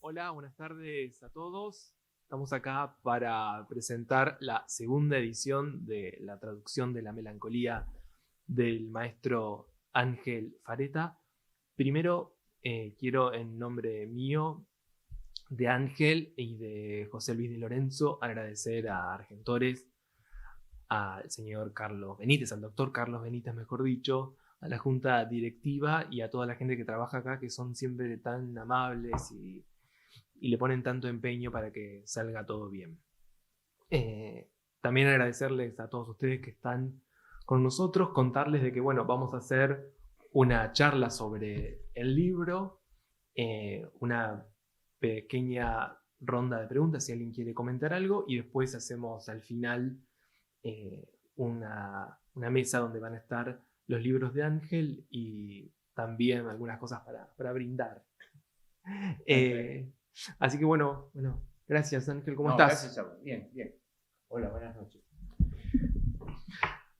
Hola, buenas tardes a todos. Estamos acá para presentar la segunda edición de la traducción de La Melancolía del maestro Ángel Fareta. Primero, quiero en nombre mío, de Ángel y de José Luis de Lorenzo, agradecer a Argentores, al señor Carlos Benítez, al doctor Carlos Benítez, mejor dicho, a la junta directiva y a toda la gente que trabaja acá, que son siempre tan amables y le ponen tanto empeño para que salga todo bien. También agradecerles a todos ustedes que están con nosotros, contarles de que, bueno, vamos a hacer una charla sobre el libro, una pequeña ronda de preguntas si alguien quiere comentar algo, y después hacemos al final una mesa donde van a estar los libros de Ángel y también algunas cosas para brindar. Así que bueno, gracias Ángel, ¿cómo estás? Gracias a vos. Bien. Hola, buenas noches.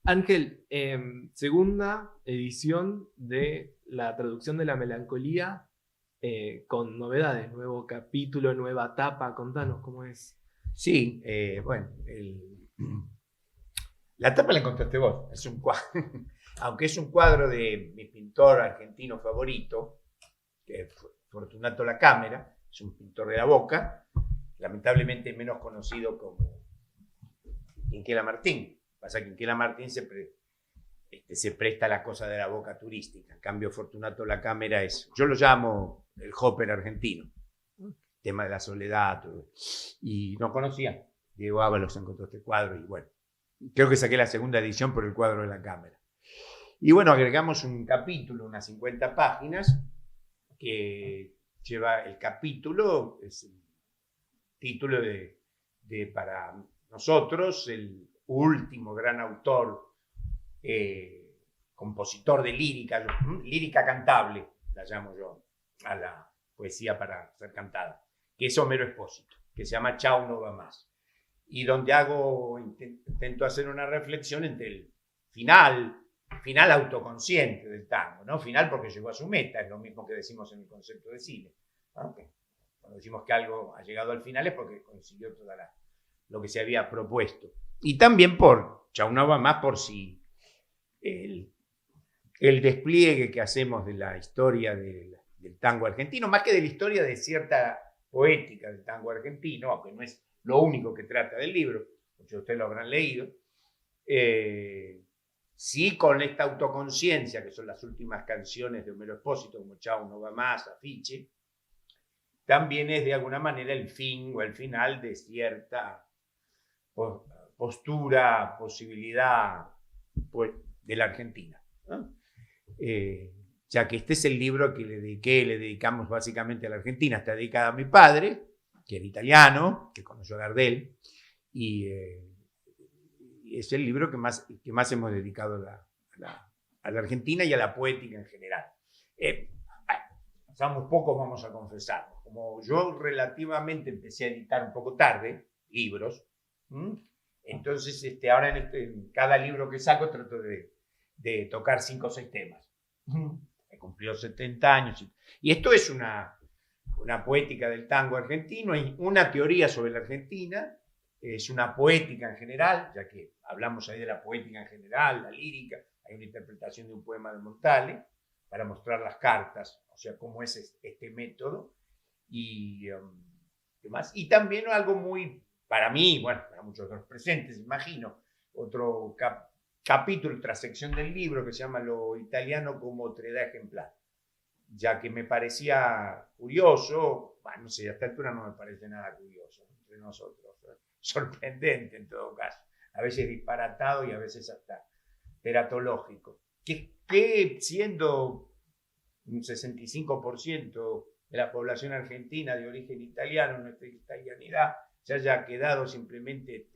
Ángel, segunda edición de la traducción de La Melancolía, con novedades, nuevo capítulo, nueva tapa, contanos cómo es. Sí, la tapa la encontraste vos, es un cuadro, aunque es un cuadro de mi pintor argentino favorito, que es Fortunato La Cámara, es un pintor de la Boca, lamentablemente menos conocido como Quinquela Martín. Pasa que Quinquela Martín se presta a la cosa de la Boca turística. En cambio, Fortunato La Cámara yo lo llamo el Hopper argentino. Tema de la soledad, todo. Y no conocía. Diego Ábalos encontró este cuadro y bueno, creo que saqué la segunda edición por el cuadro de La Cámara. Y bueno, agregamos un capítulo, unas 50 páginas, que lleva el capítulo, es el título de para nosotros, el último gran autor, compositor de lírica cantable, la llamo yo, a la poesía para ser cantada, que es Homero Expósito, que se llama Chau, no va más. Y donde intento hacer una reflexión entre el final autoconsciente del tango, ¿no? Final porque llegó a su meta, es lo mismo que decimos en el concepto de cine, ¿no? Cuando decimos que algo ha llegado al final es porque consiguió lo que se había propuesto. Y también por Chau, no va más, por si el despliegue que hacemos de la historia del tango argentino, más que de la historia de cierta poética del tango argentino, aunque no es lo único que trata del libro, muchos de ustedes lo habrán leído, sí, con esta autoconciencia, que son las últimas canciones de Homero Expósito, como Chau, no va más, Afiche, también es de alguna manera el fin o el final de cierta postura, posibilidad, pues, de la Argentina, ¿no? Ya que este es el libro que le dedicamos básicamente a la Argentina. Está dedicado a mi padre, que era italiano, que conoció a Gardel, y es el libro que más hemos dedicado a la Argentina y a la poética en general. Somos pocos, vamos a confesarlo. Como yo relativamente empecé a editar un poco tarde libros, entonces ahora en cada libro que saco trato de tocar 5 o 6 temas. He cumplido 70 años. Y esto es una poética del tango argentino, y una teoría sobre la Argentina, es una poética en general, ya que hablamos ahí de la poética en general, la lírica, hay una interpretación de un poema de Montale para mostrar las cartas, o sea, cómo es este método, y demás. Y también algo muy, para mí, bueno, para muchos de los presentes, imagino, otro capítulo, otra sección del libro que se llama Lo italiano como otredad ejemplar, ya que me parecía curioso, bueno, no sé, a esta altura no me parece nada curioso entre nosotros, sorprendente en todo caso, a veces disparatado y a veces hasta teratológico, que siendo un 65% de la población argentina de origen italiano, nuestra italianidad se haya quedado simplemente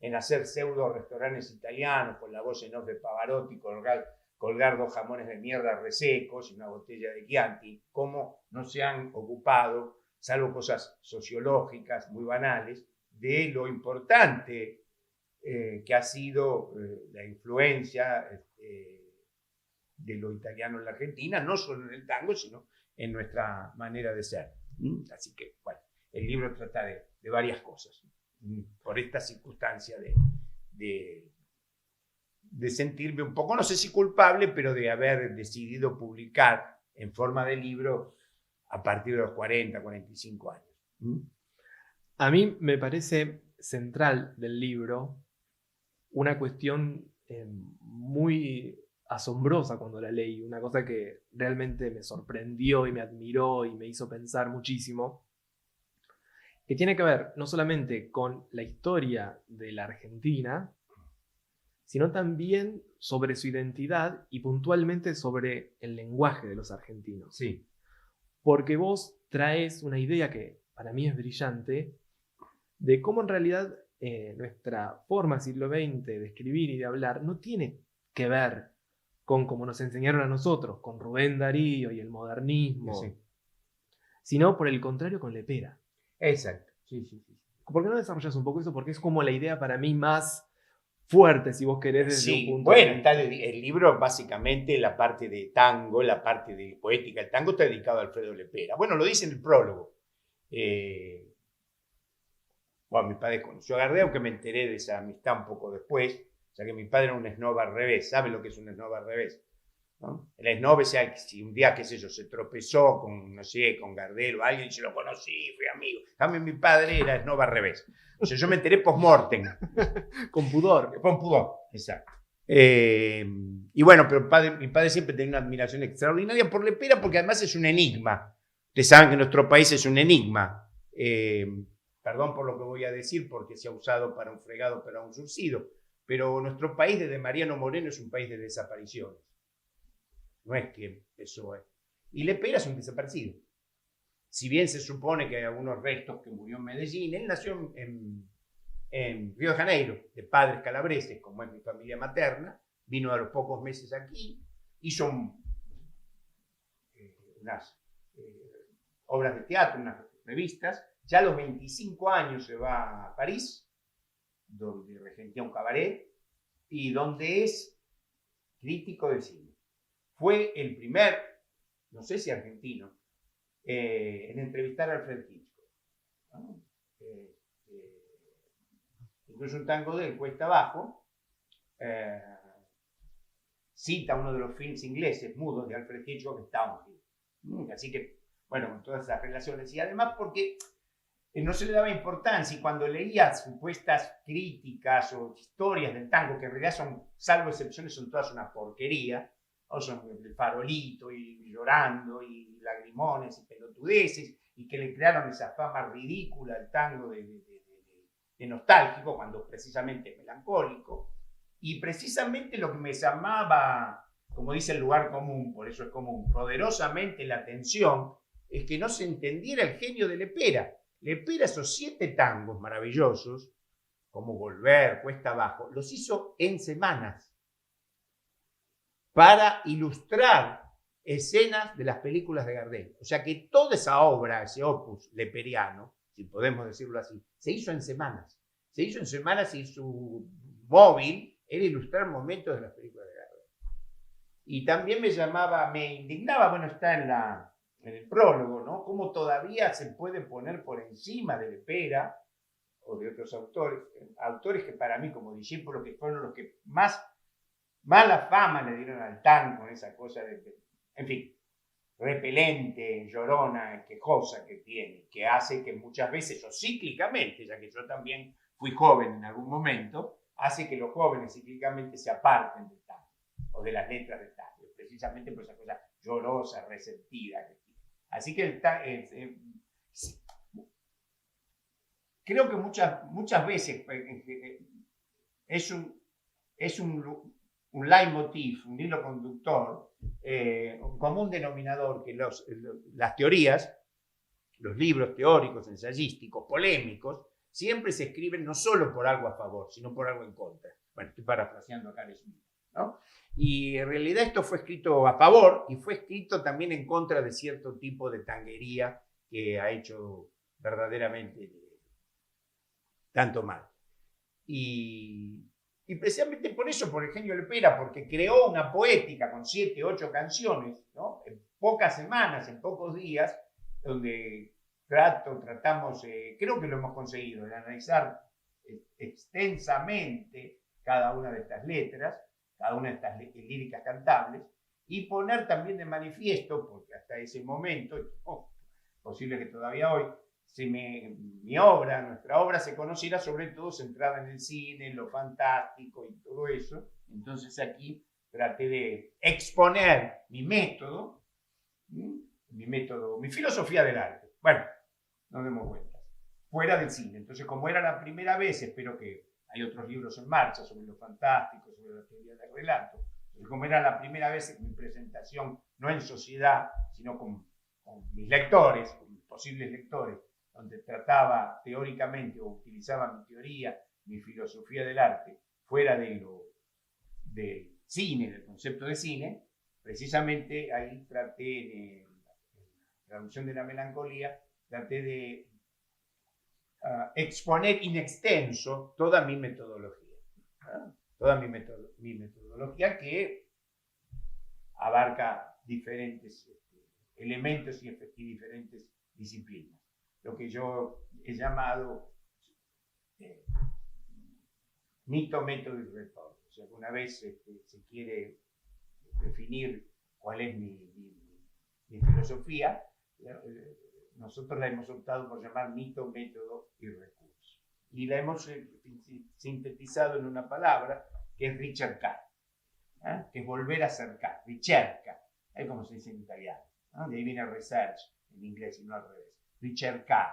en hacer pseudo restaurantes italianos con la voz en off de Pavarotti, colgar 2 jamones de mierda resecos y una botella de Chianti, cómo no se han ocupado, salvo cosas sociológicas muy banales, de lo importante que ha sido la influencia de lo italiano en la Argentina, no solo en el tango, sino en nuestra manera de ser. Así que, bueno, el libro trata de varias cosas. Por esta circunstancia de sentirme un poco, no sé si culpable, pero de haber decidido publicar en forma de libro a partir de los 40, 45 años. A mí me parece central del libro una cuestión muy asombrosa cuando la leí, una cosa que realmente me sorprendió y me admiró y me hizo pensar muchísimo, que tiene que ver no solamente con la historia de la Argentina, sino también sobre su identidad y puntualmente sobre el lenguaje de los argentinos. Sí. Porque vos traes una idea que para mí es brillante, de cómo en realidad nuestra forma siglo XX de escribir y de hablar no tiene que ver con como nos enseñaron a nosotros, con Rubén Darío y el modernismo, Sí. sino por el contrario con Lepera. Exacto. Sí. ¿Por qué no desarrollas un poco eso? Porque es como la idea para mí más fuerte, si vos querés, desde un punto bueno, de vista. está el libro, básicamente, la parte de tango, la parte de poética. El tango está dedicado a Alfredo Lepera. Bueno, lo dice en el prólogo. Bueno, mi padre conoció a Gardel, aunque me enteré de esa amistad un poco después. O sea que mi padre era un snob al revés. ¿Sabe lo que es un snob al revés? ¿No? El snob es si un día, qué sé yo, se tropezó con, no sé, con Gardel o alguien y se lo conocí, fui amigo. También mi padre era snob al revés. O sea, yo me enteré post-mortem. Con pudor. Con pudor, exacto. Y bueno, pero mi padre siempre tenía una admiración extraordinaria por Lepera porque además es un enigma. Ustedes saben que nuestro país es un enigma. Perdón por lo que voy a decir porque se ha usado para un fregado, para un surcido. Pero nuestro país desde Mariano Moreno es un país de desapariciones. No es que eso es. Y Lepera es un desaparecido. Si bien se supone que hay algunos restos que murió en Medellín, él nació en Río de Janeiro, de padres calabreses, como es mi familia materna, vino a los pocos meses aquí, hizo unas obras de teatro, unas revistas, ya a los 25 años se va a París, donde regentea un cabaret y donde es crítico de cine. Fue el primer, no sé si argentino, en entrevistar a Alfred Hitchcock. ¿No? Incluso un tango de él, Cuesta Abajo, cita uno de los films ingleses mudos de Alfred Hitchcock, Townhill. Así que, bueno, con todas esas relaciones. Y además porque no se le daba importancia y cuando leía supuestas críticas o historias del tango, que en realidad son, salvo excepciones, son todas una porquería, o son el farolito y llorando y lagrimones y pelotudeces, y que le crearon esa fama ridícula al tango de nostálgico, cuando precisamente es melancólico, y precisamente lo que me llamaba, como dice el lugar común, por eso es común, poderosamente la atención, es que no se entendiera el genio de Lepera. Lepera, esos 7 tangos maravillosos, como Volver, Cuesta Abajo, los hizo en semanas para ilustrar escenas de las películas de Gardel. O sea que toda esa obra, ese opus leperiano, si podemos decirlo así, se hizo en semanas. Se hizo en semanas y su móvil era ilustrar momentos de las películas de Gardel. Y también me indignaba, bueno, está en el prólogo, ¿no? Cómo todavía se puede poner por encima de Lepera o de otros autores que para mí, como discípulos, que fueron los que más mala fama le dieron al tango, con esa cosa en fin, repelente, llorona, quejosa que tiene, que hace que muchas veces, o cíclicamente, ya que yo también fui joven en algún momento, hace que los jóvenes cíclicamente se aparten del tango, o de las letras del tango, precisamente por esa cosa llorosa, resentida que tiene. Así que creo que muchas veces es un leitmotiv, un hilo conductor, un común denominador que las teorías, los libros teóricos, ensayísticos, polémicos, siempre se escriben no solo por algo a favor, sino por algo en contra. Bueno, estoy parafraseando acá a Smith, ¿no? Y en realidad esto fue escrito a favor y fue escrito también en contra de cierto tipo de tanguería que ha hecho verdaderamente tanto mal. Y precisamente por eso, por Eugenio Lepera, porque creó una poética con 7, 8 canciones, ¿no? En pocas semanas, en pocos días, donde tratamos, creo que lo hemos conseguido, de analizar extensamente cada una de estas letras, cada una de estas líricas cantables, y poner también de manifiesto, porque hasta ese momento, posible que todavía hoy, si nuestra obra se conociera sobre todo centrada en el cine, en lo fantástico y todo eso. Entonces aquí traté de exponer mi método, mi filosofía del arte. Bueno, nos demos cuenta, fuera del cine. Entonces, como era la primera vez, espero que hay otros libros en marcha sobre lo fantástico, sobre la teoría del relato. Entonces, como era la primera vez en mi presentación, no en sociedad, sino con mis lectores, con mis posibles lectores, donde trataba teóricamente o utilizaba mi teoría, mi filosofía del arte, fuera del cine, del concepto de cine, precisamente ahí traté, en la traducción de la melancolía, traté de exponer in extenso toda mi metodología. Toda mi metodología que abarca diferentes elementos y diferentes disciplinas. Lo que yo he llamado mito, método y retorno. O sea, una vez se quiere definir cuál es mi filosofía, nosotros la hemos optado por llamar mito, método y recurso. Y la hemos sintetizado en una palabra que es ricercar, que es volver a acercar, ricerca, es como se dice en italiano, de ahí viene research en inglés y no al revés, ricercar.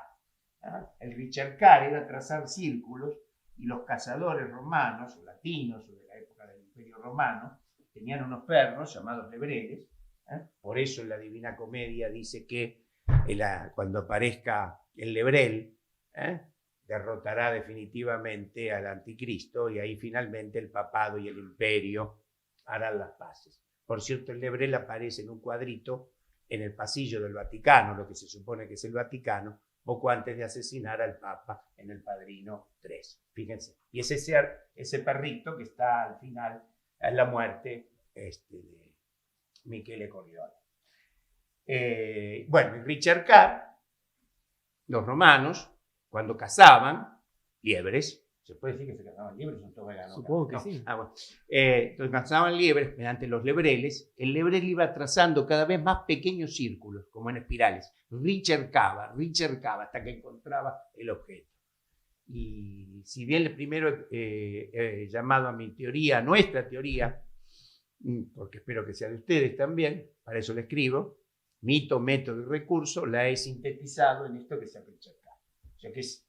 El ricercar era trazar círculos, y los cazadores romanos o latinos o de la época del Imperio Romano tenían unos perros llamados lebreles. Por eso en la Divina Comedia dice que cuando aparezca el lebrel, derrotará definitivamente al anticristo y ahí finalmente el papado y el imperio harán las paces. Por cierto, el lebrel aparece en un cuadrito en el pasillo del Vaticano, lo que se supone que es el Vaticano, poco antes de asesinar al Papa en El Padrino 3. Fíjense. Y es ese perrito que está al final, en la muerte de Michele Corleone. Bueno, en ricercar, los romanos, cuando cazaban liebres, ¿se puede decir que se cazaban liebres? Son todos veganos. Supongo que sí. Bueno. Entonces cazaban liebres mediante los lebreles. El lebrel iba trazando cada vez más pequeños círculos, como en espirales. Ricercaba, hasta que encontraba el objeto. Y si bien el primero llamado a mi teoría, nuestra teoría, porque espero que sea de ustedes también, para eso le escribo, mito, método y recurso, la he sintetizado en esto que se llama ricercar. O sea que es...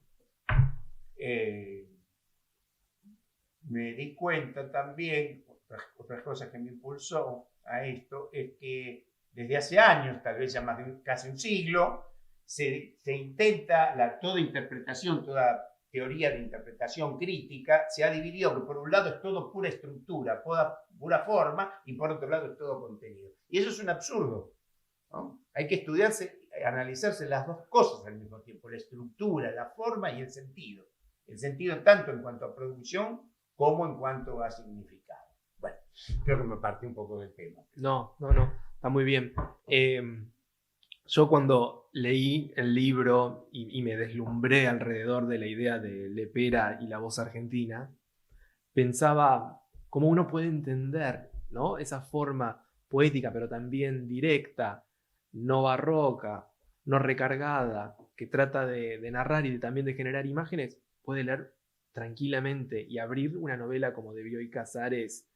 me di cuenta también, otras cosas que me impulsó a esto, es que desde hace años, tal vez ya más de casi un siglo, se intenta, toda interpretación, toda teoría de interpretación crítica, se ha dividido, que por un lado es todo pura estructura, pura forma, y por otro lado es todo contenido. Y eso es un absurdo, ¿no? Hay que analizarse las dos cosas al mismo tiempo, la estructura, la forma y el sentido. El sentido tanto en cuanto a producción como en cuanto a significado. Bueno, creo que me partí un poco del tema. No, está muy bien. Yo cuando leí el libro y me deslumbré alrededor de la idea de Lepera y la voz argentina, pensaba cómo uno puede entender, ¿no?, esa forma poética, pero también directa, no barroca, no recargada, que trata de narrar y también de generar imágenes, puede leer tranquilamente y abrir una novela como de Bioy Casares,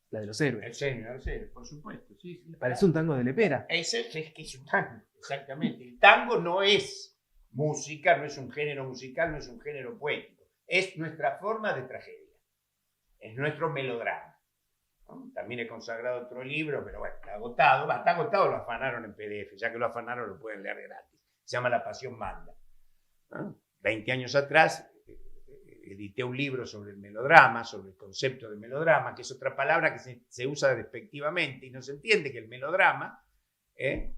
la de los héroes. El por supuesto. Sí, Parece un tango de Lepera. Es que es un tango, exactamente. El tango no es música, no es un género musical, no es un género poético. Es nuestra forma de tragedia. Es nuestro melodrama. ¿No? También he consagrado otro libro, pero bueno, está agotado, lo afanaron en PDF. Ya que lo afanaron, lo pueden leer gratis. Se llama La Pasión Manda. ¿No? 20 años atrás edité un libro sobre el melodrama, sobre el concepto de melodrama, que es otra palabra que se usa despectivamente y no se entiende que el melodrama, que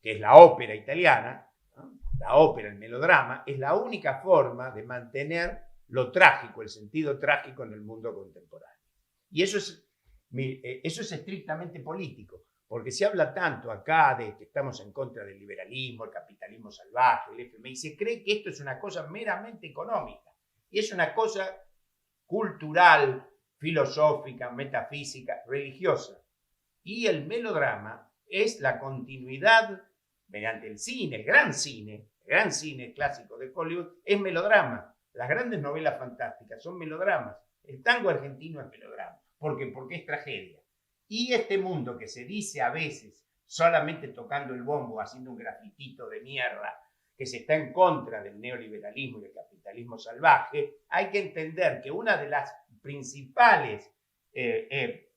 es la ópera italiana, ¿no? La ópera, el melodrama, es la única forma de mantener lo trágico, el sentido trágico en el mundo contemporáneo. Y eso es estrictamente político, Porque se habla tanto acá de que estamos en contra del liberalismo, el capitalismo salvaje, el FMI, y se cree que esto es una cosa meramente económica. Y es una cosa cultural, filosófica, metafísica, religiosa. Y el melodrama es la continuidad mediante el cine, el gran cine clásico de Hollywood, es melodrama. Las grandes novelas fantásticas son melodramas. El tango argentino es melodrama. ¿Por qué? Porque es tragedia. Y este mundo que se dice a veces solamente tocando el bombo, haciendo un grafitito de mierda, que se está en contra del neoliberalismo y del capitalismo salvaje, hay que entender que una de las principales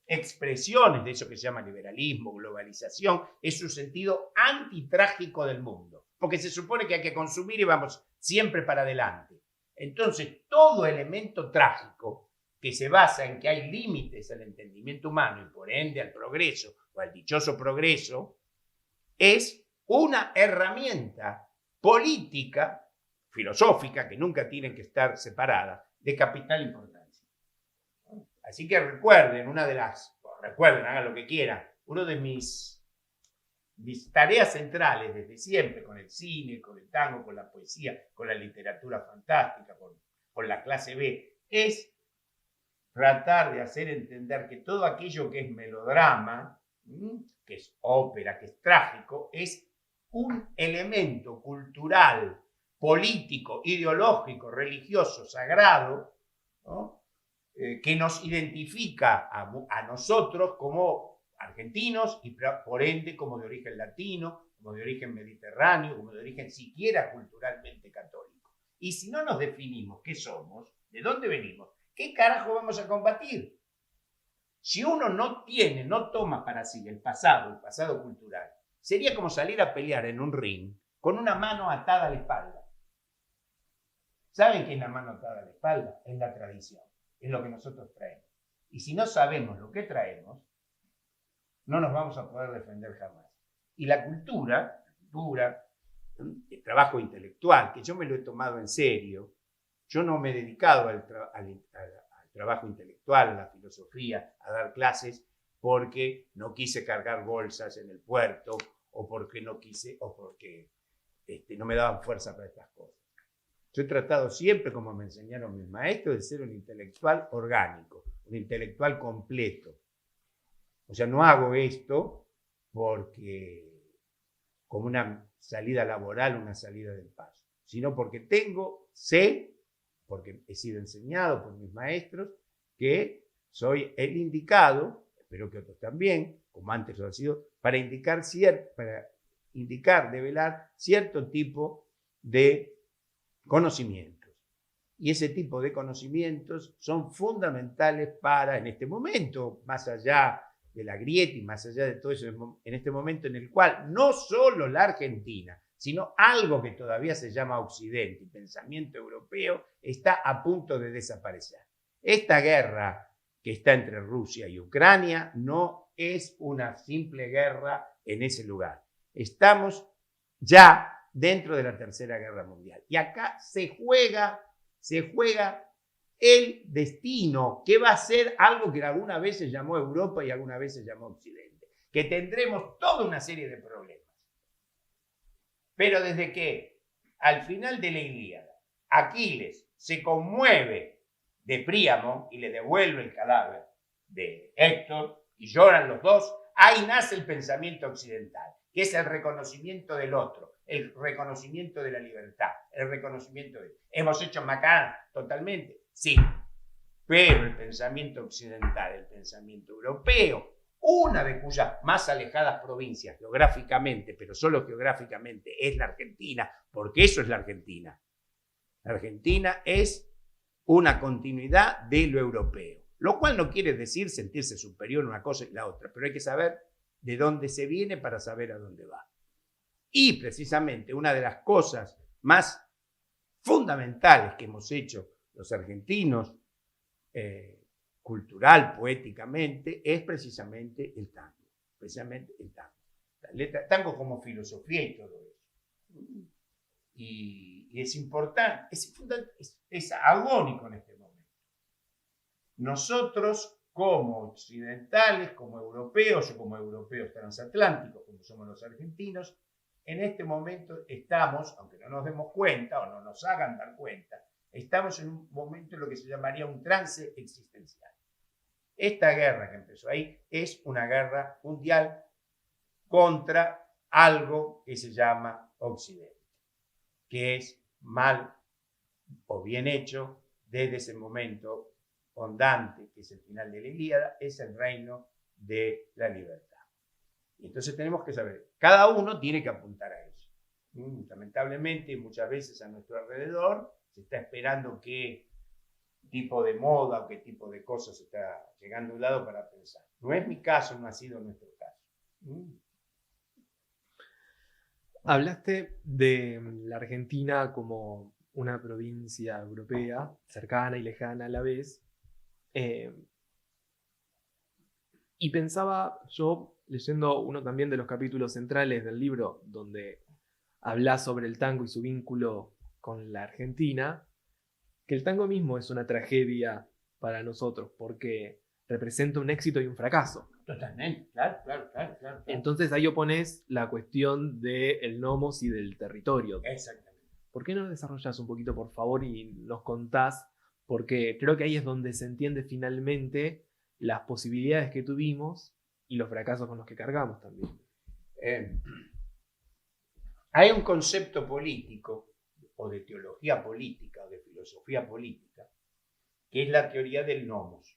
expresiones de eso que se llama liberalismo, globalización, es su sentido antitrágico del mundo, porque se supone que hay que consumir y vamos siempre para adelante. Entonces, todo elemento trágico que se basa en que hay límites al entendimiento humano y por ende al progreso o al dichoso progreso, es una herramienta política, filosófica, que nunca tienen que estar separadas, de capital importancia. Así que recuerden, hagan lo que quieran, uno de mis tareas centrales desde siempre, con el cine, con el tango, con la poesía, con la literatura fantástica, con la clase B, es tratar de hacer entender que todo aquello que es melodrama, que es ópera, que es trágico, es un elemento cultural, político, ideológico, religioso, sagrado, ¿no? Que nos identifica a nosotros como argentinos y por ende como de origen latino, como de origen mediterráneo, como de origen siquiera culturalmente católico. Y si no nos definimos qué somos, de dónde venimos, ¿qué carajo vamos a combatir? Si uno no toma para sí el pasado cultural, sería como salir a pelear en un ring con una mano atada a la espalda. ¿Saben qué es la mano atada a la espalda? Es la tradición, es lo que nosotros traemos. Y si no sabemos lo que traemos, no nos vamos a poder defender jamás. Y la cultura, el trabajo intelectual, que yo me lo he tomado en serio, yo no me he dedicado al trabajo intelectual, a la filosofía, a dar clases, porque no quise cargar bolsas en el puerto, o porque no me daban fuerza para estas cosas. Yo he tratado siempre, como me enseñaron mis maestros, de ser un intelectual orgánico, un intelectual completo. O sea, no hago esto porque como una salida laboral, una salida del paso, sino porque sé, porque he sido enseñado por mis maestros, que soy el indicado, espero que otros también, como antes lo ha sido, para develar cierto tipo de conocimientos. Y ese tipo de conocimientos son fundamentales para, en este momento, más allá de la grieta y más allá de todo eso, en este momento en el cual no solo la Argentina, sino algo que todavía se llama Occidente y pensamiento europeo, está a punto de desaparecer. Esta guerra que está entre Rusia y Ucrania no es una simple guerra en ese lugar. Estamos ya dentro de la Tercera Guerra Mundial. Y acá se juega el destino, que va a ser algo que alguna vez se llamó Europa y alguna vez se llamó Occidente. Que tendremos toda una serie de problemas. Pero desde que al final de la Ilíada, Aquiles se conmueve de Príamo y le devuelve el cadáver de Héctor y lloran los dos, ahí nace el pensamiento occidental, que es el reconocimiento del otro, el reconocimiento de la libertad, el reconocimiento de... ¿Hemos hecho macana totalmente? Sí. Pero el pensamiento occidental, el pensamiento europeo, una de cuyas más alejadas provincias geográficamente, pero solo geográficamente, es la Argentina, porque eso es la Argentina. La Argentina es una continuidad de lo europeo, lo cual no quiere decir sentirse superior a una cosa y la otra, pero hay que saber de dónde se viene para saber a dónde va. Y precisamente una de las cosas más fundamentales que hemos hecho los argentinos, cultural, poéticamente, es precisamente el tango. La letra, tango como filosofía y todo eso. Y es importante, es agónico en este momento. Nosotros como occidentales, como europeos o como europeos transatlánticos, como somos los argentinos, en este momento estamos, aunque no nos demos cuenta o no nos hagan dar cuenta, estamos en un momento en lo que se llamaría un trance existencial. Esta guerra que empezó ahí es una guerra mundial contra algo que se llama Occidente, que es mal o bien hecho desde ese momento ondante, que es el final de la Ilíada, es el reino de la libertad. Y entonces tenemos que saber, cada uno tiene que apuntar a eso. Lamentablemente, muchas veces a nuestro alrededor se está esperando qué tipo de moda o qué tipo de cosas está llegando a un lado para pensar. No es mi caso, no ha sido nuestro caso. Hablaste de la Argentina como una provincia europea, cercana y lejana a la vez. Y pensaba yo, leyendo uno también de los capítulos centrales del libro, donde habla sobre el tango y su vínculo con la Argentina, que el tango mismo es una tragedia para nosotros, porque representa un éxito y un fracaso. Totalmente, claro. Entonces ahí opones la cuestión del nomos y del territorio. Exactamente. ¿Por qué no desarrollas un poquito, por favor, y nos contás? Porque creo que ahí es donde se entiende finalmente las posibilidades que tuvimos y los fracasos con los que cargamos también. Hay un concepto político, o de teología política, o de filosofía política, que es la teoría del nomos.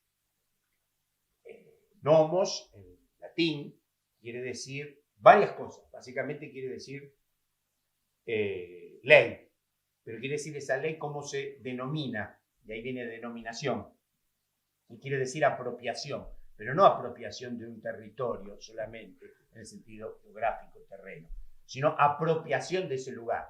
Nomos, en latín, quiere decir varias cosas. Básicamente quiere decir ley, pero quiere decir esa ley cómo se denomina, y ahí viene denominación, y quiere decir apropiación, pero no apropiación de un territorio solamente, en el sentido geográfico, terreno, sino apropiación de ese lugar.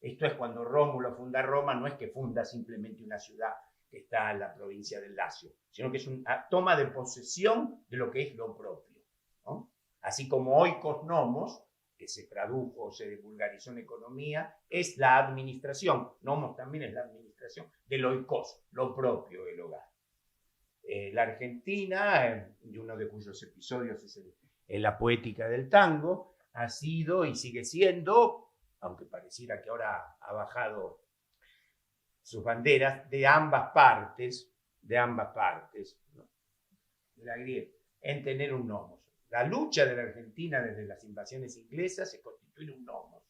Esto es cuando Rómulo funda Roma, no es que funda simplemente una ciudad que está en la provincia del Lacio, sino que es una toma de posesión de lo que es lo propio, ¿no? Así como oikos nomos, que se tradujo o se vulgarizó en economía, es la administración. Nomos también es la administración del oikos, lo propio del hogar. La Argentina, y uno de cuyos episodios es la poética del tango, ha sido y sigue siendo, aunque pareciera que ahora ha bajado sus banderas, de ambas partes, ¿no? De la griega, en tener un nomos. La lucha de la Argentina desde las invasiones inglesas se constituye en un nomos.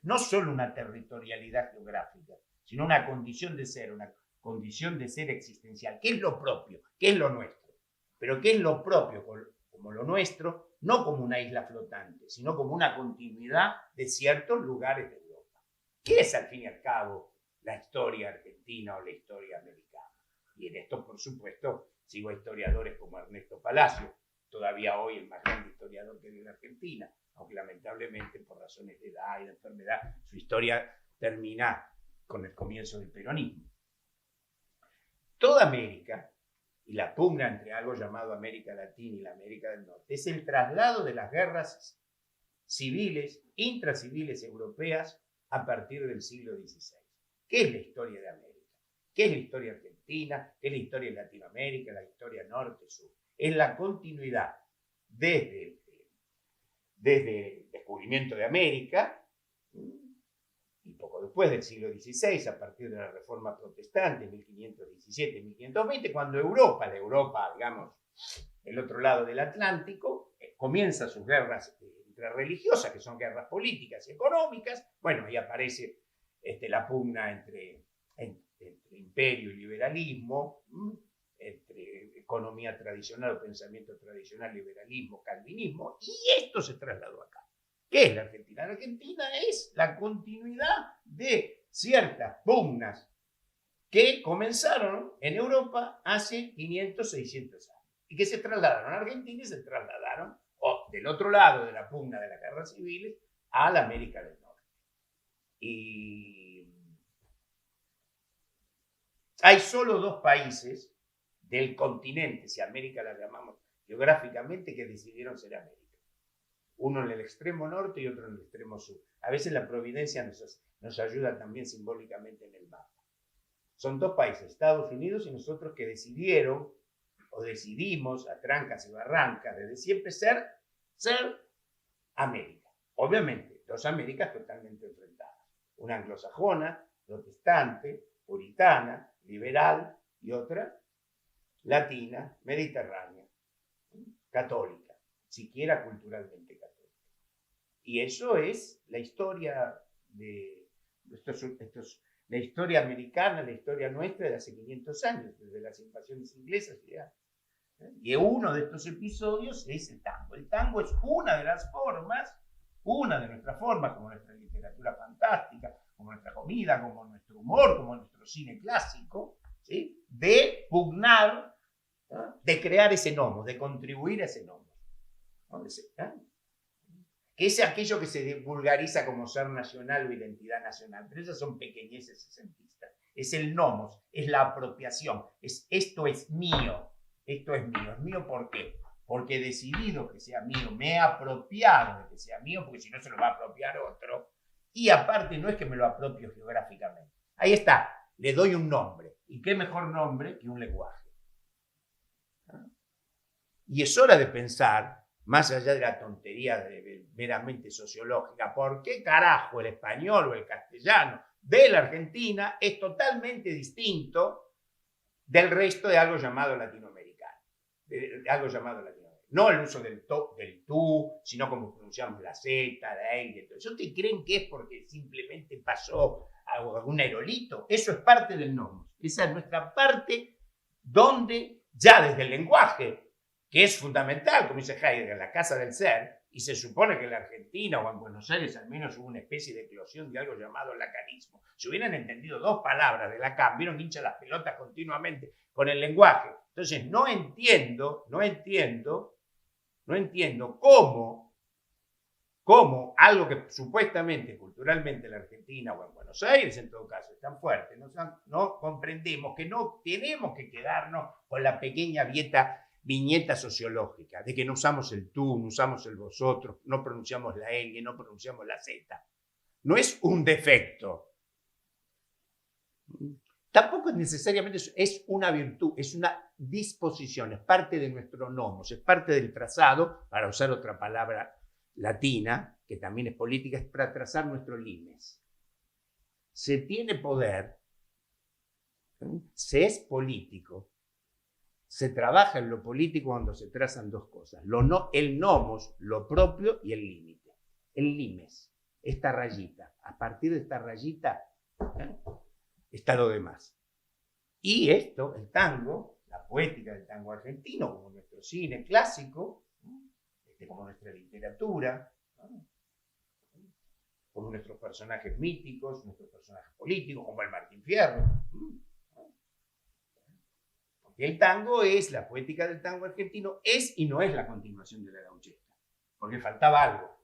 No solo una territorialidad geográfica, sino una condición de ser existencial. ¿Qué es lo propio? ¿Qué es lo nuestro? Pero ¿qué es lo propio como lo nuestro? No como una isla flotante, sino como una continuidad de ciertos lugares de Europa. ¿Qué es al fin y al cabo la historia argentina o la historia americana? Y en esto, por supuesto, sigo a historiadores como Ernesto Palacio, todavía hoy el más grande historiador que dio en Argentina, aunque lamentablemente por razones de edad y de enfermedad, su historia termina con el comienzo del peronismo. Toda América, y la pugna entre algo llamado América Latina y la América del Norte, es el traslado de las guerras civiles, intraciviles europeas a partir del siglo XVI. ¿Qué es la historia de América? ¿Qué es la historia argentina? ¿Qué es la historia de Latinoamérica? La historia norte-sur. Es la continuidad desde el descubrimiento de América y poco después del siglo XVI, a partir de la Reforma Protestante, 1517-1520, cuando la Europa, digamos, el otro lado del Atlántico, comienza sus guerras religiosas, que son guerras políticas y económicas. Bueno, ahí aparece la pugna entre imperio y liberalismo, entre economía tradicional o pensamiento tradicional, liberalismo, calvinismo, y esto se trasladó acá. ¿Qué es la Argentina? La Argentina es la continuidad de ciertas pugnas que comenzaron en Europa hace 500, 600 años y que se trasladaron a Argentina y se trasladaron del otro lado de la pugna de las guerras civiles a la América del Norte. Y hay solo dos países del continente, si América la llamamos geográficamente, que decidieron ser América. Uno en el extremo norte y otro en el extremo sur. A veces la providencia nos ayuda también simbólicamente en el mapa. Son dos países, Estados Unidos y nosotros, que decidieron, o decidimos a trancas y barrancas desde siempre ser América. Obviamente, dos Américas totalmente enfrentadas. Una anglosajona, protestante, puritana, liberal, y otra latina, mediterránea, católica, siquiera culturalmente católica. Y eso es la historia de la historia americana, la historia nuestra de hace 500 años, desde las invasiones inglesas. Y uno de estos episodios es el tango. El tango es una de las formas, una de nuestras formas, como nuestra literatura fantástica, como nuestra comida, como nuestro humor, como nuestro cine clásico, ¿sí? De pugnar, ¿no? De crear ese nomos, de contribuir a ese nomos, ¿no? Que es aquello que se vulgariza como ser nacional o identidad nacional, pero esas son pequeñeces esentistas. Es el nomos, es la apropiación, esto es mío, ¿es mío por qué? Porque he decidido que sea mío, me he apropiado de que sea mío, porque si no se lo va a apropiar otro, y aparte no es que me lo apropio geográficamente. Ahí está, le doy un nombre, y qué mejor nombre que un lenguaje. Y es hora de pensar, más allá de la tontería meramente sociológica, ¿por qué carajo el español o el castellano de la Argentina es totalmente distinto del resto de algo llamado latinoamericano? No el uso del tú, sino como pronunciamos la Z, la L, todo eso. ¿Ustedes creen que es porque simplemente pasó algún aerolito? Eso es parte del nomos. Esa es nuestra parte donde ya desde el lenguaje, que es fundamental, como dice Heidegger, la casa del ser, y se supone que en la Argentina o en Buenos Aires al menos hubo una especie de eclosión de algo llamado lacanismo. Si hubieran entendido dos palabras de Lacan, vieron que hincha las pelotas continuamente con el lenguaje. Entonces no entiendo cómo algo que supuestamente culturalmente en la Argentina o en Buenos Aires en todo caso es tan fuerte, no comprendemos que no tenemos que quedarnos con la pequeña viñeta sociológica de que no usamos el tú, no usamos el vosotros, no pronunciamos la L, no pronunciamos la Z. No es un defecto. Tampoco necesariamente es una virtud, es una disposición, es parte de nuestro nomos, es parte del trazado, para usar otra palabra latina, que también es política, es para trazar nuestro limes. Se tiene poder, se es político, se trabaja en lo político cuando se trazan dos cosas, el nomos, lo propio, y el límite, el limes, esta rayita. A partir de esta rayita está lo demás. Y esto, el tango, la poética del tango argentino, como nuestro cine clásico, como nuestra literatura, como nuestros personajes míticos, nuestros personajes políticos, como el Martín Fierro. Porque el tango es, la poética del tango argentino es y no es la continuación de la gauchesca, porque faltaba algo.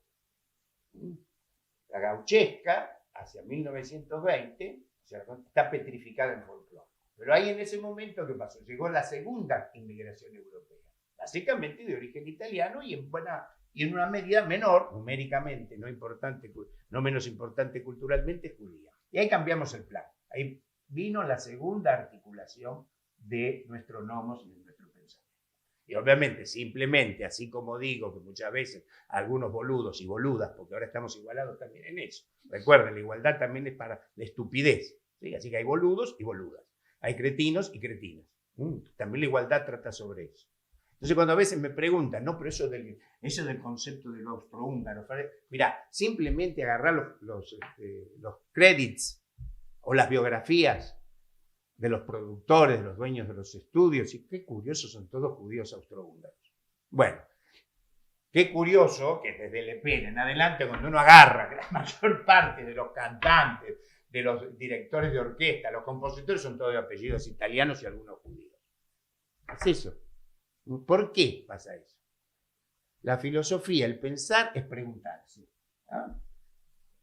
La gauchesca, hacia 1920, está petrificada en folclore. Pero ahí en ese momento, ¿qué pasó? Llegó la segunda inmigración europea, básicamente de origen italiano y en una medida menor, numéricamente, no menos importante culturalmente, judía. Y ahí cambiamos el plan. Ahí vino la segunda articulación de nuestro nomos y de nuestro pensamiento. Y obviamente, simplemente, así como digo que muchas veces algunos boludos y boludas, porque ahora estamos igualados también en eso. Recuerden, la igualdad también es para la estupidez, ¿sí? Así que hay boludos y boludas. Hay cretinos y cretinas. También la igualdad trata sobre eso. Entonces, cuando a veces me preguntan, no, pero eso del concepto de lo austrohúngaro, mira, simplemente agarrar los credits o las biografías de los productores, de los dueños de los estudios, y qué curiosos son todos judíos austrohúngaros. Bueno, qué curioso que desde Le Pen en adelante, cuando uno agarra que la mayor parte de los cantantes, de los directores de orquesta, los compositores son todos de apellidos italianos y algunos judíos. Es eso. ¿Por qué pasa eso? La filosofía, el pensar, es preguntarse.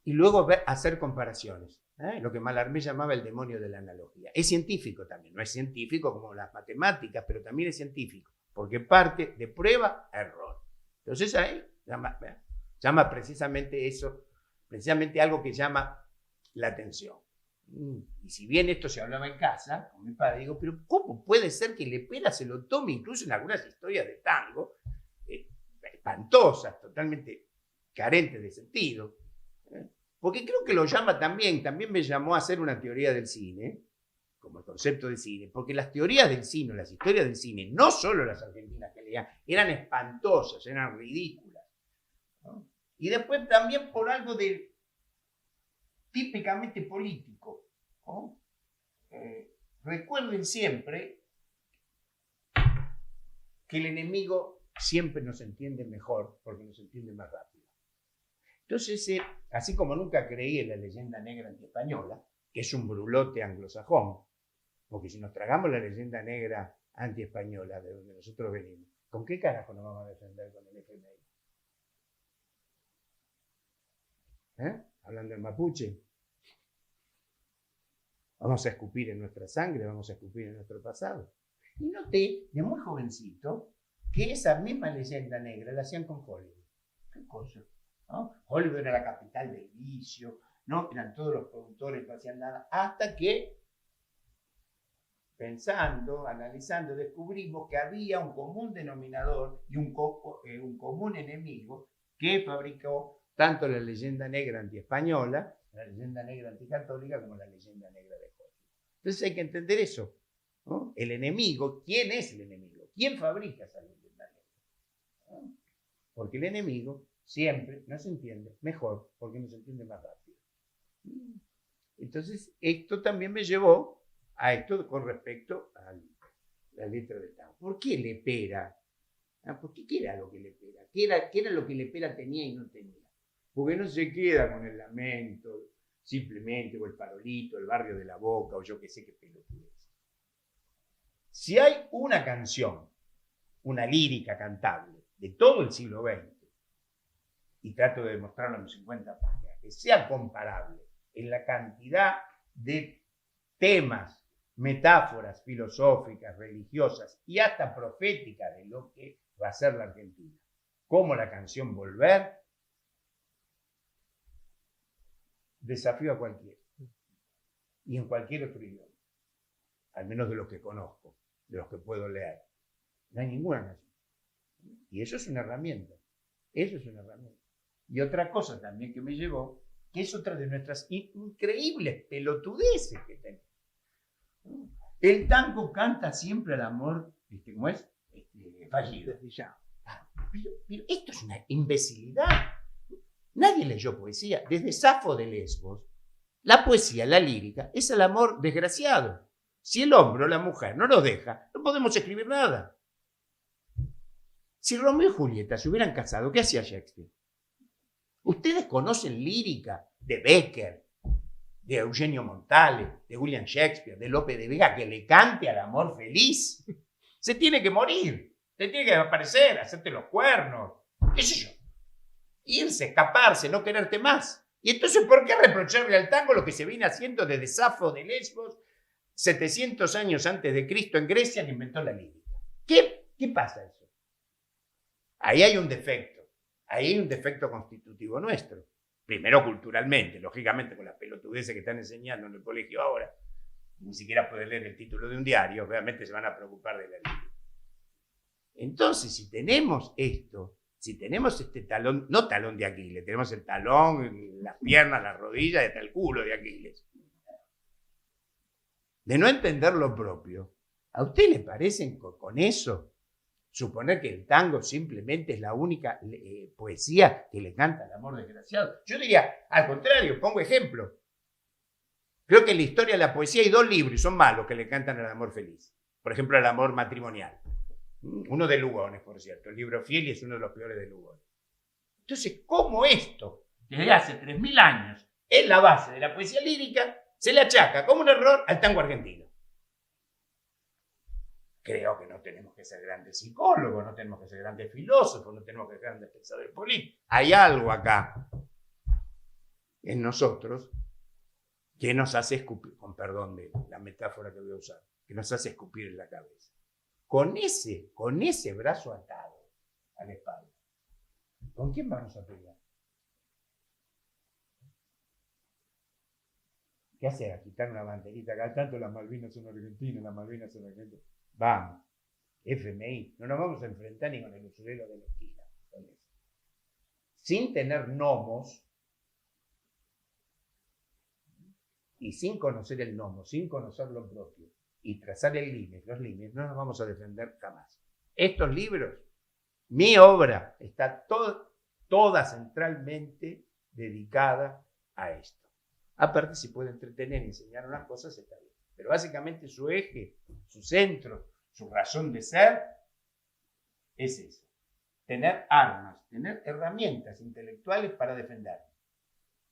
Y luego hacer comparaciones. Lo que Mallarmé llamaba el demonio de la analogía. Es científico también. No es científico como las matemáticas, pero también es científico. Porque parte de prueba a error. Entonces ahí llama precisamente eso, precisamente algo que llama la atención. Y si bien esto se hablaba en casa, con mi padre, digo, pero ¿cómo puede ser que Lepera se lo tome incluso en algunas historias de tango, espantosas, totalmente carentes de sentido? Porque creo que lo llama también me llamó a hacer una teoría del cine, como el concepto de cine, porque las teorías del cine, las historias del cine, no solo las argentinas que leían, eran espantosas, eran ridículas, ¿no? Y después también por algo de típicamente político, ¿no? Recuerden siempre que el enemigo siempre nos entiende mejor porque nos entiende más rápido. Entonces, así como nunca creí en la leyenda negra antiespañola, que es un brulote anglosajón, porque si nos tragamos la leyenda negra antiespañola de donde nosotros venimos, ¿con qué carajo nos vamos a defender con el FMI? Hablando en mapuche. Vamos a escupir en nuestra sangre, vamos a escupir en nuestro pasado. Y noté, de muy jovencito, que esa misma leyenda negra la hacían con Hollywood. ¿Qué cosa? ¿No? Hollywood era la capital del vicio, ¿no? Eran todos los productores, no hacían nada, hasta que, pensando, analizando, descubrimos que había un común denominador y un común enemigo que fabricó tanto la leyenda negra antiespañola, la leyenda negra anticatólica, como la leyenda negra de Hollywood. Entonces hay que entender eso, ¿no? El enemigo, ¿quién es el enemigo? ¿Quién fabrica esa leyenda negra? ¿No? Porque el enemigo siempre nos entiende mejor, porque nos entiende más rápido. Entonces, esto también me llevó a esto con respecto a la letra del tango. ¿Por qué Lepera? Porque ¿qué era lo que Lepera? ¿Qué era lo que Lepera tenía y no tenía? Porque no se queda con el lamento, simplemente, o el farolito, el barrio de la Boca, o yo qué sé qué pelotudez. Si hay una canción, una lírica cantable de todo el siglo XX, y trato de demostrarlo en 50 páginas, que sea comparable en la cantidad de temas, metáforas filosóficas, religiosas y hasta proféticas de lo que va a ser la Argentina, como la canción Volver, desafío a cualquiera, y en cualquier otro idioma, al menos de los que conozco, de los que puedo leer. No hay ninguna canción. Y eso es una herramienta, eso es una herramienta. Y otra cosa también que me llevó, que es otra de nuestras increíbles pelotudeces que tenemos. El tango canta siempre al amor, ¿cómo es? Fallido. Pero esto es una imbecilidad. Nadie leyó poesía. Desde Safo de Lesbos, la poesía, la lírica, es el amor desgraciado. Si el hombre o la mujer no lo deja, no podemos escribir nada. Si Romeo y Julieta se hubieran casado, ¿qué hacía Shakespeare? Ustedes conocen lírica de Becker, de Eugenio Montale, de William Shakespeare, de Lope de Vega, que le cante al amor feliz. Se tiene que morir, se tiene que aparecer, hacerte los cuernos, qué sé yo. Irse, escaparse, no quererte más. Y entonces, ¿por qué reprocharle al tango lo que se viene haciendo desde Safo de Lesbos, 700 años antes de Cristo en Grecia, que inventó la lírica? ¿Qué pasa eso? Ahí hay un defecto. Ahí hay un defecto constitutivo nuestro. Primero culturalmente, lógicamente con las pelotudeces que están enseñando en el colegio ahora. Ni siquiera pueden leer el título de un diario, obviamente se van a preocupar de la lírica. Entonces, si tenemos esto, si tenemos este talón, no talón de Aquiles, tenemos el talón, las piernas, las rodillas y hasta el culo de Aquiles. De no entender lo propio, ¿a usted le parece con eso suponer que el tango simplemente es la única poesía que le canta al amor desgraciado? Yo diría, al contrario, pongo ejemplo. Creo que en la historia de la poesía hay 2 libros y son malos que le cantan al amor feliz. Por ejemplo, al amor matrimonial. Uno de Lugones, por cierto. El libro Fiel es uno de los peores de Lugones. Entonces, ¿cómo esto, desde hace 3000 años, es la base de la poesía lírica, se le achaca como un error al tango argentino? Creo que no tenemos que ser grandes psicólogos, no tenemos que ser grandes filósofos, no tenemos que ser grandes pensadores políticos. Hay algo acá en nosotros que nos hace escupir, con perdón de la metáfora que voy a usar, que nos hace escupir en la cabeza. Con ese brazo atado a la espalda, ¿con quién vamos a pelear? ¿Qué hacer? Agitar una banderita acá, tanto las Malvinas son argentinas, las Malvinas son argentinas. Vamos, FMI, no nos vamos a enfrentar ni con el usurero de la esquina. Sin tener gnomos y sin conocer el gnomo, sin conocer lo propio y trazar los límites, no nos vamos a defender jamás. Estos libros, mi obra, está toda centralmente dedicada a esto. Aparte, si puede entretener y enseñar unas cosas, está bien. Pero básicamente su eje, su centro, su razón de ser es eso. Tener armas, tener herramientas intelectuales para defender.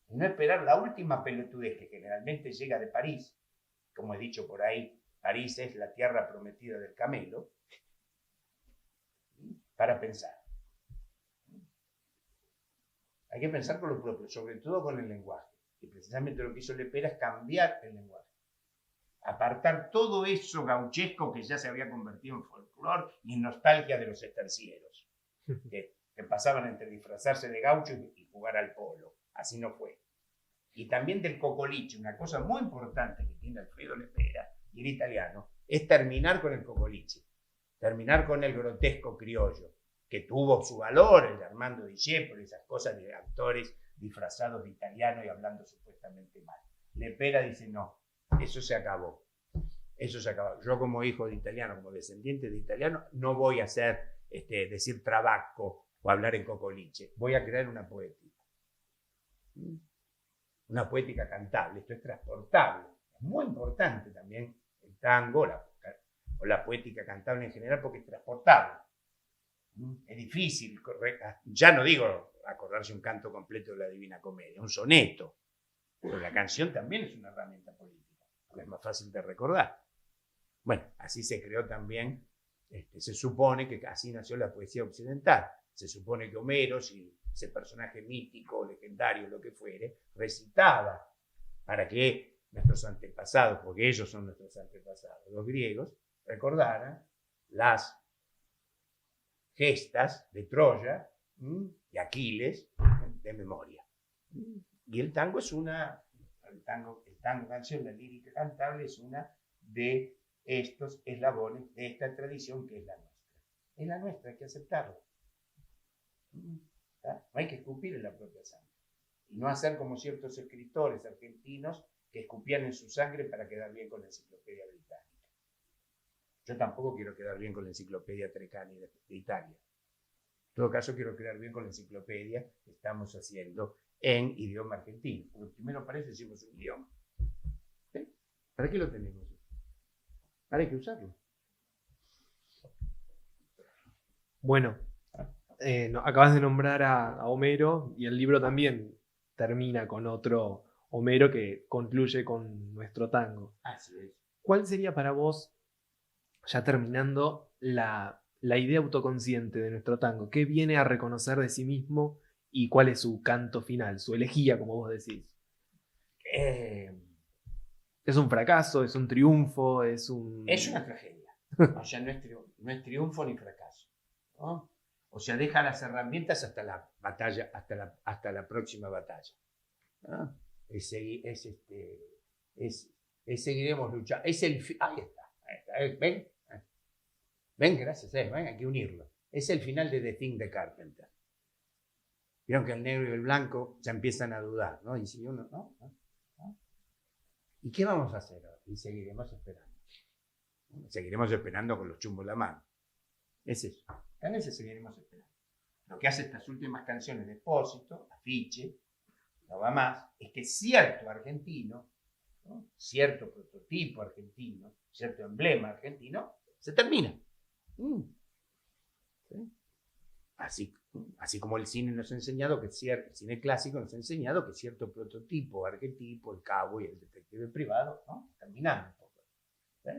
Y no esperar la última pelotudez que generalmente llega de París. Como he dicho por ahí, París es la tierra prometida del camelo. Para pensar. Hay que pensar con lo propio, sobre todo con el lenguaje. Y precisamente lo que hizo Lepera es cambiar el lenguaje. Apartar todo eso gauchesco que ya se había convertido en folclore y en nostalgia de los estancieros. Que pasaban entre disfrazarse de gaucho y jugar al polo. Así no fue. Y también del cocoliche. Una cosa muy importante que tiene Alfredo Lepera y el italiano es terminar con el cocoliche. Terminar con el grotesco criollo, que tuvo su valor, el de Armando Di Giepoli, esas cosas de actores disfrazados de italiano y hablando supuestamente mal. Lepera dice, no, eso se acabó. Eso se acabó. Yo como hijo de italiano, como descendiente de italiano, no voy a decir trabacco o hablar en cocoliche. Voy a crear una poética. Una poética cantable. Esto es transportable. Es muy importante también el tango o la poética cantable en general porque es transportable. Es difícil, ya no digo acordarse un canto completo de la Divina Comedia, un soneto, pero la canción también es una herramienta política, porque es más fácil de recordar. Bueno, así se creó también, se supone que así nació la poesía occidental. Se supone que Homero, si ese personaje mítico, legendario, lo que fuere, recitaba para que nuestros antepasados, porque ellos son nuestros antepasados, los griegos, recordaran las gestas de Troya y Aquiles de memoria. Y el tango es el tango canción, la lírica cantable es una de estos eslabones de esta tradición que es la nuestra. Es la nuestra, hay que aceptarla. No hay que escupir en la propia sangre. Y no hacer como ciertos escritores argentinos que escupían en su sangre para quedar bien con la enciclopedia británica. Yo tampoco quiero quedar bien con la enciclopedia Treccani de Italia. En todo caso, quiero quedar bien con la enciclopedia que estamos haciendo en idioma argentino. Porque primero para eso hicimos un idioma. ¿Sí? ¿Para qué lo tenemos? Ahora hay que usarlo. Bueno, acabas de nombrar a Homero y el libro también termina con otro Homero que concluye con nuestro tango. Así es. ¿Cuál sería para vos, ya terminando, la idea autoconsciente de nuestro tango? ¿Qué viene a reconocer de sí mismo y cuál es su canto final, su elegía, como vos decís? ¿Es un fracaso? ¿Es un triunfo? ¿Es una tragedia. O sea, no es triunfo ni fracaso, ¿no? O sea, deja las herramientas hasta la batalla, hasta la próxima batalla. ¿No? Seguiremos luchando. Ahí está. Ven, gracias. Ven, hay que unirlo. Es el final de The Thing de Carpenter. Vieron que el negro y el blanco ya empiezan a dudar, ¿no? Y si uno, ¿no? ¿Y qué vamos a hacer ahora? Y seguiremos esperando. Seguiremos esperando con los chumbos en la mano. Es eso. En ese seguiremos esperando. Lo que hace estas últimas canciones de Espósito, Afiche, no va más, es que cierto argentino, ¿no? Cierto prototipo argentino, cierto emblema argentino, se termina. ¿Sí? Así como el cine nos ha enseñado el cine clásico nos ha enseñado que cierto prototipo arquetipo, el cabo y el detective privado, ¿no? Terminaron un poco. ¿Sí?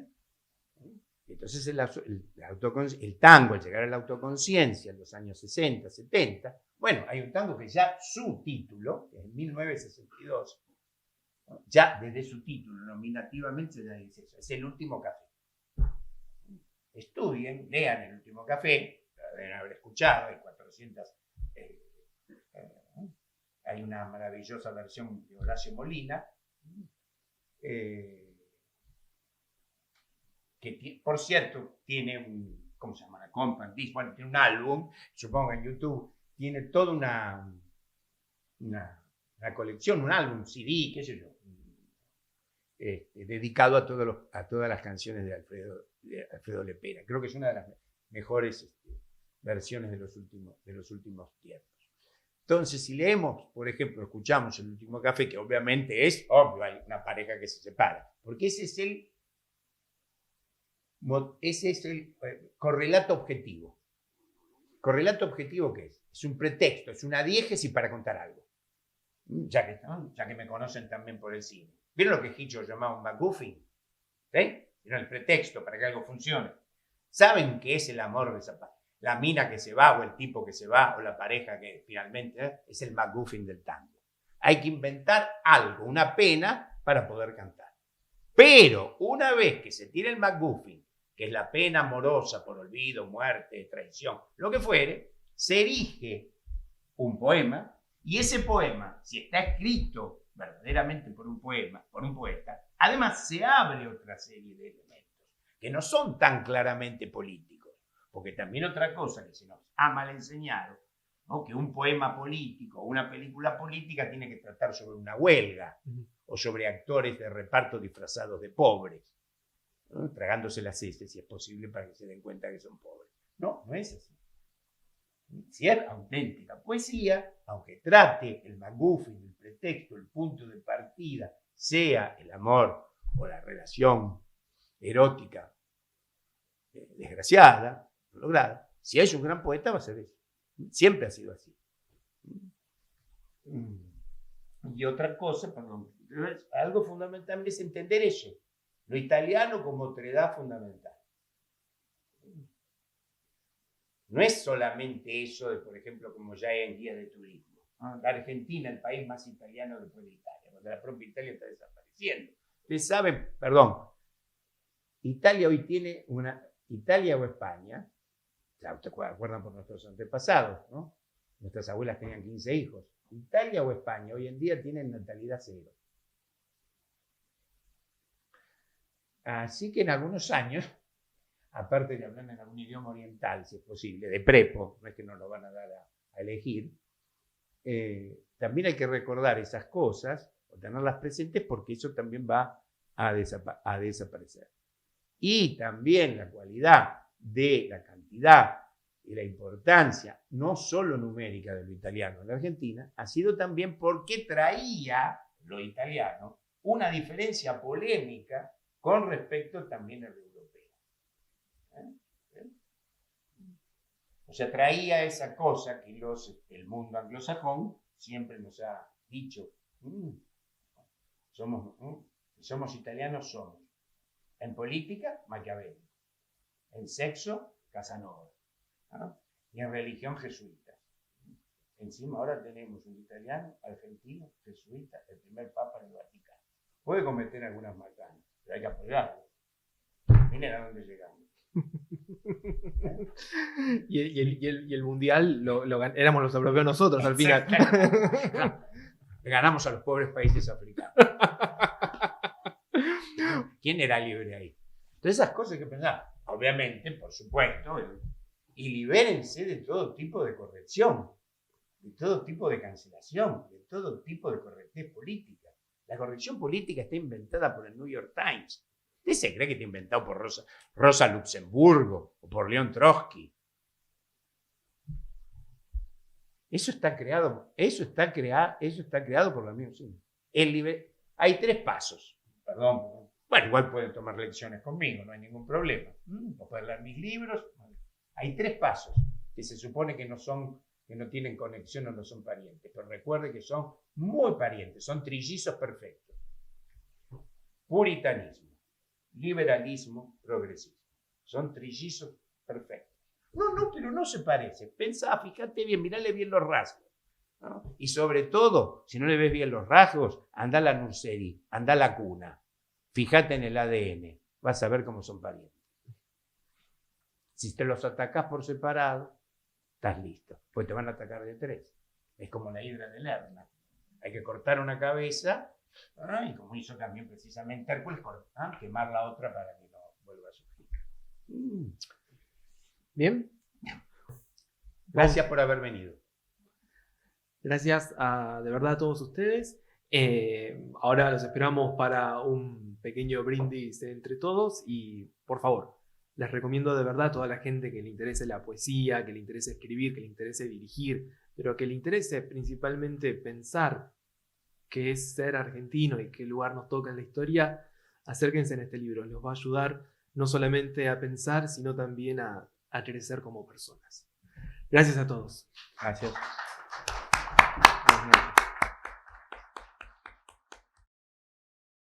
Entonces el tango, al llegar a la autoconciencia en los años 60, 70, bueno, hay un tango que ya su título, que es en 1962, ¿no? Ya desde su título, nominativamente, ya dice eso, es El Último Café. Estudien, lean El Último Café, lo deben haber escuchado, hay 400, hay una maravillosa versión de Horacio Molina, por cierto, tiene un, ¿cómo se llama? La compact disc, bueno, tiene un álbum, supongo en YouTube, tiene toda una colección, un álbum, CD, qué sé yo, dedicado a todas las canciones de Alfredo Lepera. Creo que es una de las mejores versiones de los últimos tiempos. Entonces, si leemos, por ejemplo, escuchamos El último café, que obviamente es obvio, hay una pareja que se separa, porque ese es el correlato objetivo. ¿Correlato objetivo qué es? Es un pretexto, es una diégesis para contar algo. Ya que me conocen también por el cine. ¿Vieron lo que Hitchcock llamaba un MacGuffin? ¿Sí? ¿Vieron el pretexto para que algo funcione? ¿Saben qué es el amor de esa pareja? La mina que se va, o el tipo que se va, o la pareja que finalmente es el MacGuffin del tango. Hay que inventar algo, una pena, para poder cantar. Pero una vez que se tira el MacGuffin, que es la pena amorosa por olvido, muerte, traición, lo que fuere, se erige un poema, y ese poema, si está escrito verdaderamente por un poeta, además se abre otra serie de elementos que no son tan claramente políticos, porque también otra cosa que se nos ha mal enseñado, ¿no? Que un poema político o una película política tiene que tratar sobre una huelga o sobre actores de reparto disfrazados de pobres, ¿no? Tragándose las heces, si es posible, para que se den cuenta que son pobres. No, no es así. Si es auténtica poesía, aunque trate el MacGuffin, el pretexto, el punto de partida, sea el amor o la relación erótica desgraciada, lograda, si es un gran poeta va a ser eso. Siempre ha sido así. Y otra cosa, perdón, algo fundamental es entender eso, lo italiano como otredad fundamental. No es solamente eso de, por ejemplo, como ya hay en guías de turismo. La Argentina, el país más italiano después de Italia, cuando la propia Italia está desapareciendo. Ustedes saben, perdón, Italia hoy tiene Italia o España, ya ustedes acuerdan por nuestros antepasados, ¿no? Nuestras abuelas tenían 15 hijos. Italia o España hoy en día tienen natalidad cero. Así que en algunos años, aparte de hablar en algún idioma oriental, si es posible, de prepo, no es que nos lo van a dar a elegir, también hay que recordar esas cosas o tenerlas presentes porque eso también va a desaparecer. Y también la cualidad de la cantidad y la importancia, no solo numérica de lo italiano en la Argentina, ha sido también porque traía lo italiano una diferencia polémica con respecto también a lo europeo. O sea, traía esa cosa que el mundo anglosajón siempre nos ha dicho, somos italianos, somos. En política, Maquiavelo. En sexo, Casanova. ¿No? Y en religión, jesuitas. Encima ahora tenemos un italiano, argentino, jesuita, el primer papa del Vaticano. Puede cometer algunas macanas, pero hay que apoyarlo. Miren a dónde llegamos. Y el mundial éramos los europeos nosotros al final. Le ganamos a los pobres países africanos. ¿Quién era libre ahí? Entonces esas cosas hay que pensar. Obviamente, por supuesto, y libérense de todo tipo de corrección, de todo tipo de cancelación, de todo tipo de correctez política. La corrección política está inventada por el New York Times. ¿Usted se cree que está inventado por Rosa Luxemburgo o por León Trotsky? Eso está creado por la misma. Hay 3 pasos. Perdón. Bueno, igual pueden tomar lecciones conmigo, no hay ningún problema. O pueden leer mis libros. Hay 3 pasos que se supone que no tienen conexión o no son parientes. Pero recuerde que son muy parientes, son trillizos perfectos. Puritanismo, liberalismo, progresismo. Son trillizos perfectos. Pero no se parece. Pensá, fíjate bien, mirale bien los rasgos, ¿no? Y sobre todo, si no le ves bien los rasgos, anda a la nursery, anda a la cuna. Fíjate en el ADN, vas a ver cómo son parientes. Si te los atacás por separado, estás listo, pues te van a atacar de 3. Es como la hidra de Lerna. Hay que cortar una cabeza Y como hizo también precisamente Hércules, quemar la otra para que no vuelva a surgir. Bien. Gracias por haber venido. Gracias de verdad a todos ustedes. Ahora los esperamos para un pequeño brindis entre todos y por favor, les recomiendo de verdad a toda la gente que le interese la poesía, que le interese escribir, que le interese dirigir, pero que le interese principalmente pensar qué es ser argentino y qué lugar nos toca en la historia, acérquense en este libro. Les va a ayudar no solamente a pensar, sino también a crecer como personas. Gracias a todos. Gracias.